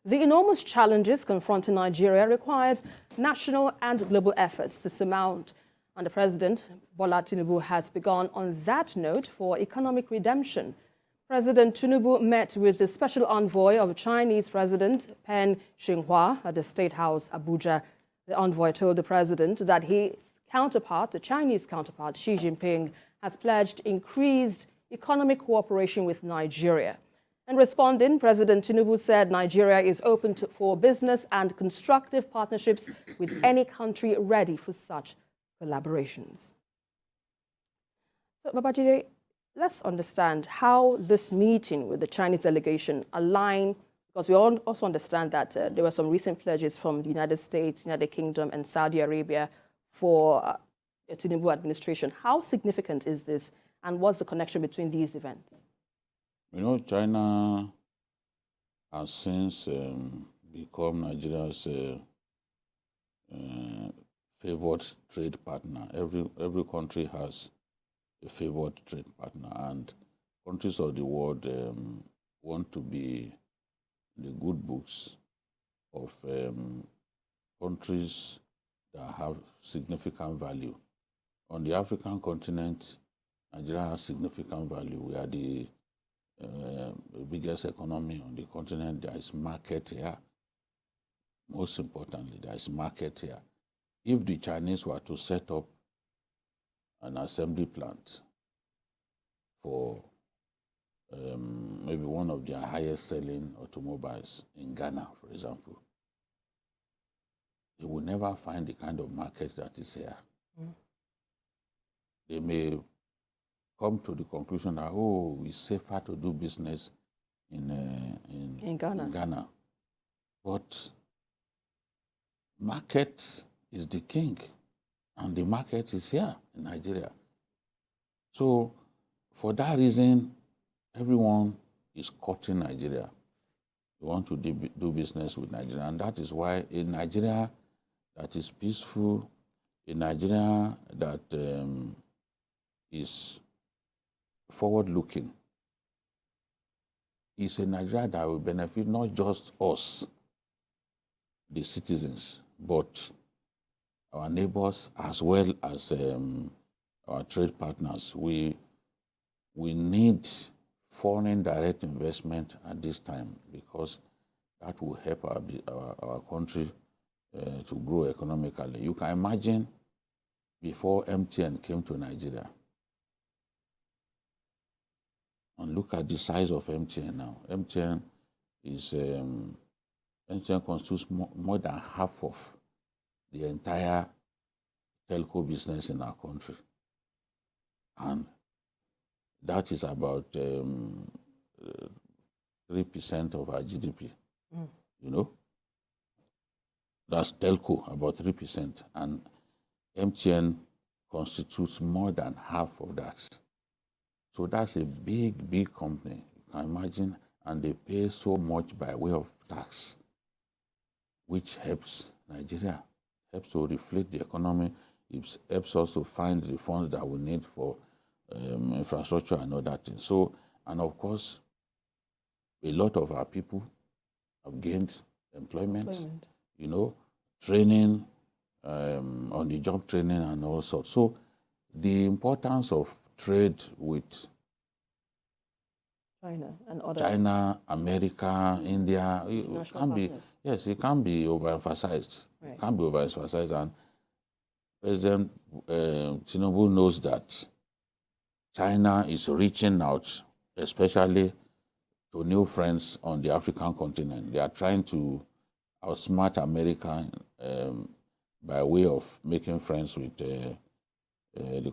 The enormous challenges confronting Nigeria requires national and global efforts to surmount, and the President, Bola Tinubu, has begun on that note for economic redemption. President Tinubu met with the special envoy of Chinese President Peng Xinhua at the State House, Abuja. The envoy told the president that his counterpart, the Chinese counterpart, Xi Jinping, has pledged increased economic cooperation with Nigeria. In responding, President Tinubu said Nigeria is open for business and constructive partnerships with any country ready for such collaborations. So, Babajide, let's understand how this meeting with the Chinese delegation align, because we all also understand that there were some recent pledges from the United States, United Kingdom, and Saudi Arabia for the Tinubu administration. How significant is this, and what's the connection between these events? You know, China has since become Nigeria's favored trade partner. Every country has a favored trade partner, and countries of the world want to be in the good books of countries that have significant value. On the African continent, Nigeria has significant value. We are the biggest economy on the continent. There is market here. Most importantly, there is market here. If the Chinese were to set up an assembly plant for maybe one of their highest selling automobiles in Ghana, for example, they will never find the kind of market that is here. Mm. They may come to the conclusion that, oh, it's safer to do business in Ghana. But market is the king, and the market is here in Nigeria. So for that reason, everyone is courting Nigeria. They want to do business with Nigeria, and that is why in Nigeria that is peaceful, in Nigeria that is forward-looking, is a Nigeria that will benefit not just us, the citizens, but our neighbors as well as our trade partners. We need foreign direct investment at this time, because that will help our country to grow economically. You can imagine before MTN came to Nigeria, and look at the size of MTN now. MTN constitutes more than half of the entire telco business in our country. And that is about 3% of our GDP, you know? That's telco, about 3%. And MTN constitutes more than half of that. So that's a big, big company, you can imagine, and they pay so much by way of tax, which helps Nigeria, helps to reflate the economy. It helps us to find the funds that we need for infrastructure and other things. So, and of course, a lot of our people have gained employment. You know, training, on-the-job training and all sorts. So the importance of trade with China, America, India, it can be, yes, it can be overemphasized. Right. It can be overemphasized, and President Tinubu knows that China is reaching out, especially to new friends on the African continent. They are trying to outsmart America by way of making friends with the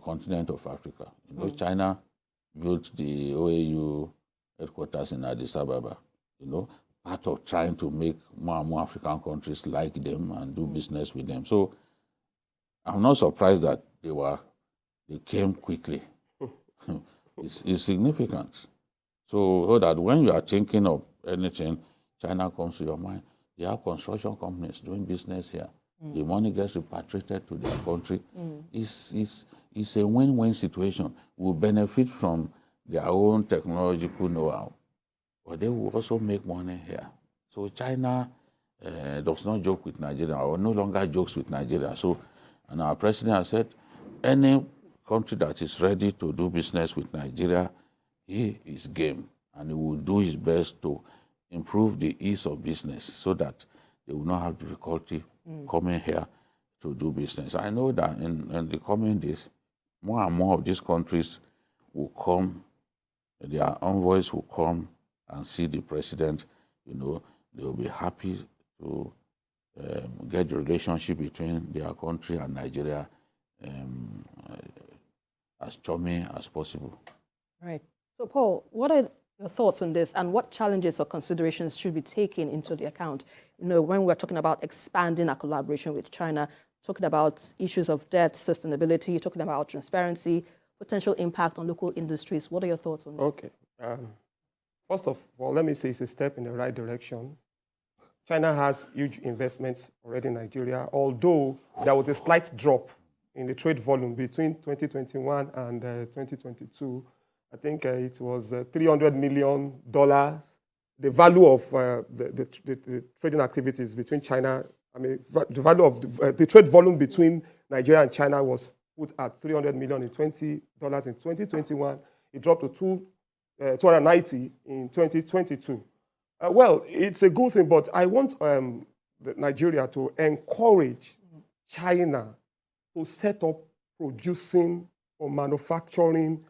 continent of Africa. You know, China built the OAU headquarters in Addis Ababa, you know, part of trying to make more and more African countries like them and do business with them. So I'm not surprised that they came quickly. It's significant. So that when you are thinking of anything, China comes to your mind. They have construction companies doing business here. The money gets repatriated to their country. It's a win-win situation. We'll benefit from their own technological know-how, but they will also make money here. So China does not joke with Nigeria, or no longer jokes with Nigeria. So, and our president has said, any country that is ready to do business with Nigeria, he is game, and he will do his best to improve the ease of business so that they will not have difficulty coming here to do business. I know that in the coming days, more and more of these countries will come, their envoys will come and see the president. You know, they will be happy to get the relationship between their country and Nigeria as charming as possible. Right. So, Paul, what are your thoughts on this, and what challenges or considerations should be taken into the account? You know, when we're talking about expanding our collaboration with China, talking about issues of debt, sustainability, talking about transparency, potential impact on local industries. What are your thoughts on this? Okay. First of all, let me say it's a step in the right direction. China has huge investments already in Nigeria, although there was a slight drop in the trade volume between 2021 and 2022. I think it was $300 million. The value of the trading activities between China, the value of the trade volume between Nigeria and China was put at $300 million in 2021. It dropped to 290 in 2022. Well, it's a good thing, but I want Nigeria to encourage China to set up producing or manufacturing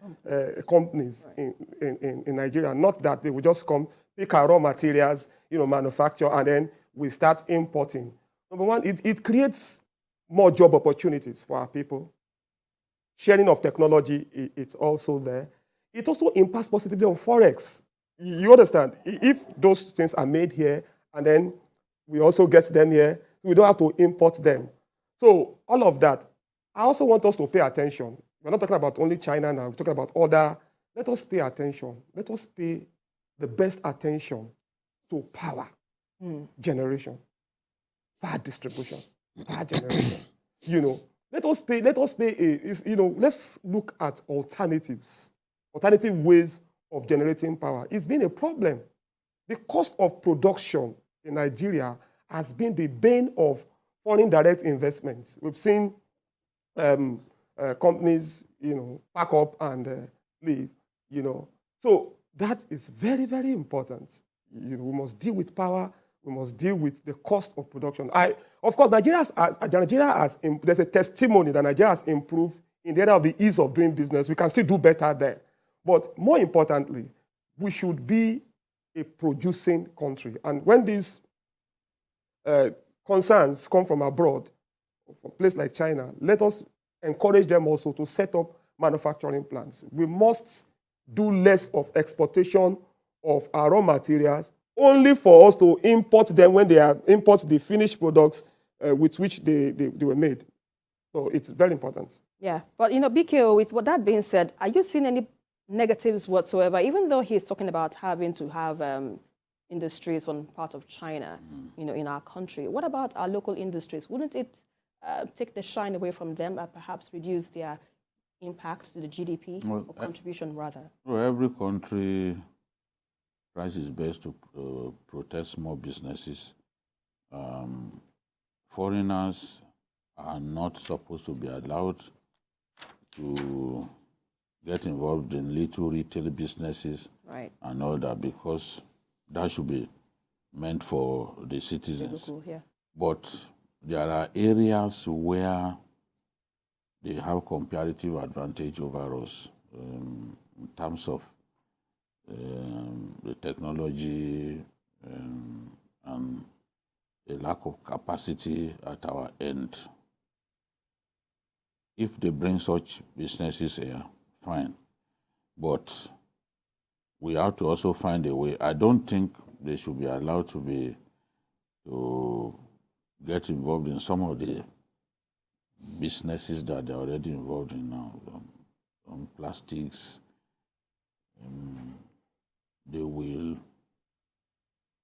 companies in Nigeria. Not that they will just come, pick our raw materials, manufacture, and then we start importing. Number one, it creates more job opportunities for our people. Sharing of technology, it's also there. It also impacts positively on Forex. You understand? If those things are made here, and then we also get them here, we don't have to import them. So all of that, I also want us to pay attention. We're not talking about only China now. We're talking about other. Let us pay attention. Let us pay the best attention to power generation, power distribution, power generation. Let's look at alternative ways of generating power. It's been a problem. The cost of production in Nigeria has been the bane of foreign direct investments. We've seen companies, pack up and leave, So that is very, very important. We must deal with power. We must deal with the cost of production. Of course, there's a testimony that Nigeria has improved in the area of the ease of doing business. We can still do better there. But more importantly, we should be a producing country. And when these concerns come from abroad, from a place like China, let us encourage them also to set up manufacturing plants. We must do less of exportation of our raw materials, only for us to import them when they import the finished products with which they were made. So it's very important. Yeah, but BKO, with what that being said, are you seeing any negatives whatsoever, even though he's talking about having to have industries on part of China, in our country? What about our local industries? Wouldn't it take the shine away from them and perhaps reduce their impact to the GDP, or contribution rather? Well, every country tries its best to protect small businesses. Foreigners are not supposed to be allowed to get involved in little retail businesses and all that, because that should be meant for the citizens. But there are areas where they have comparative advantage over us in terms of the technology and the lack of capacity at our end. If they bring such businesses here, fine. But we have to also find a way. I don't think they should be allowed to get involved in some of the businesses that they're already involved in now, on plastics. They will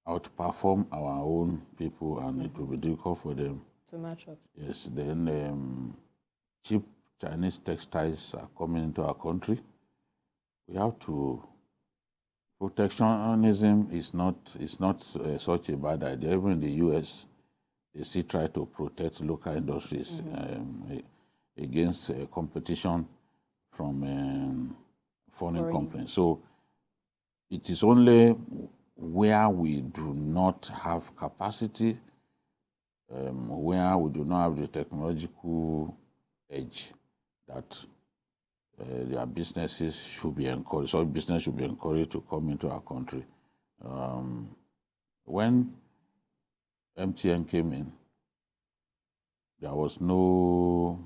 outperform our own people, and it will be difficult for them to match up. Yes, then cheap Chinese textiles are coming into our country. We have to protectionism is not such a bad idea. Even in the U.S., they still try to protect local industries against competition from foreign companies. So it is only where we do not have capacity, where we do not have the technological edge, that their businesses should be encouraged. So business should be encouraged to come into our country. When MTN came in, there was no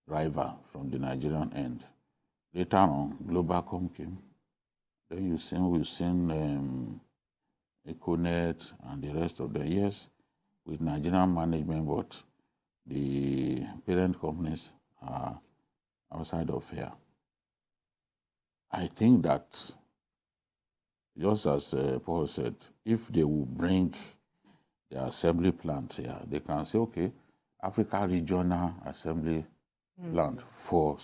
rival from the Nigerian end. Later on, Globalcom came. Then we've seen Econet and the rest of the years with Nigerian management, but the parent companies are outside of here. I think that, just as Paul said, if they will bring the assembly plants here, they can say, okay, Africa Regional Assembly Plant for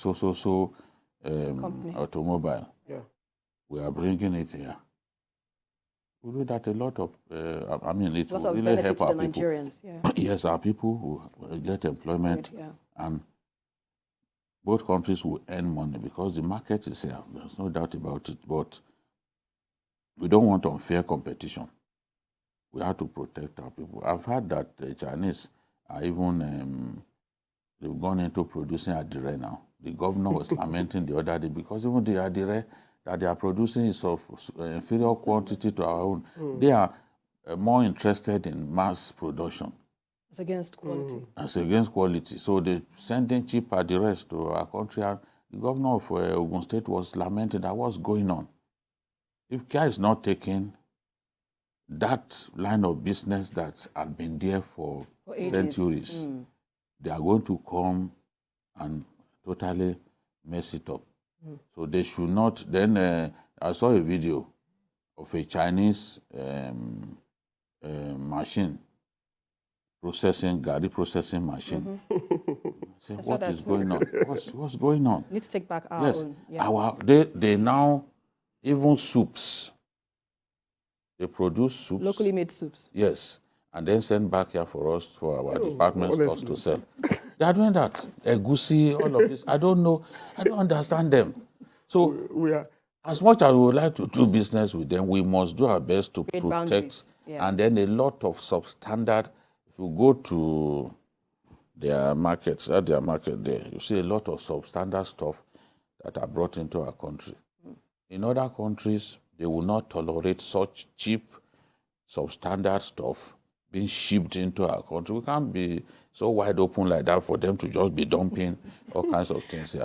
automobile. Yeah. We are bringing it here. We do that a lot of, it will really help our people. Nigerians, yeah. Yes, our people will get employment, and both countries will earn money because the market is here. There's no doubt about it. But we don't want unfair competition. We have to protect our people. I've heard that the Chinese are even, they've gone into producing adire now. The governor was lamenting the other day because even the adire that they are producing is of inferior quantity to our own. They are more interested in mass production. It's against quality. It's against quality. So they're sending cheap adires to our country. And the governor of Ogun State was lamenting that what's going on. If care is not taken, that line of business that had been there for centuries, they are going to come and totally mess it up. So they should not. Then I saw a video of a Chinese machine gari processing machine. Say, what is going on? What's going on? We need to take back our own. Yeah. They now, even soups, they produce soups. Locally made soups. Yes. And then send back here for us, for our department stores to sell. They are doing that. Egusi, all of this. I don't know. I don't understand them. So as much as we would like to do business with them, we must do our best to protect. And then a lot of substandard. If you go to their markets, at their market there, you see a lot of substandard stuff that are brought into our country. In other countries, they will not tolerate such cheap, substandard stuff being shipped into our country. We can't be so wide open like that for them to just be dumping all kinds of things here.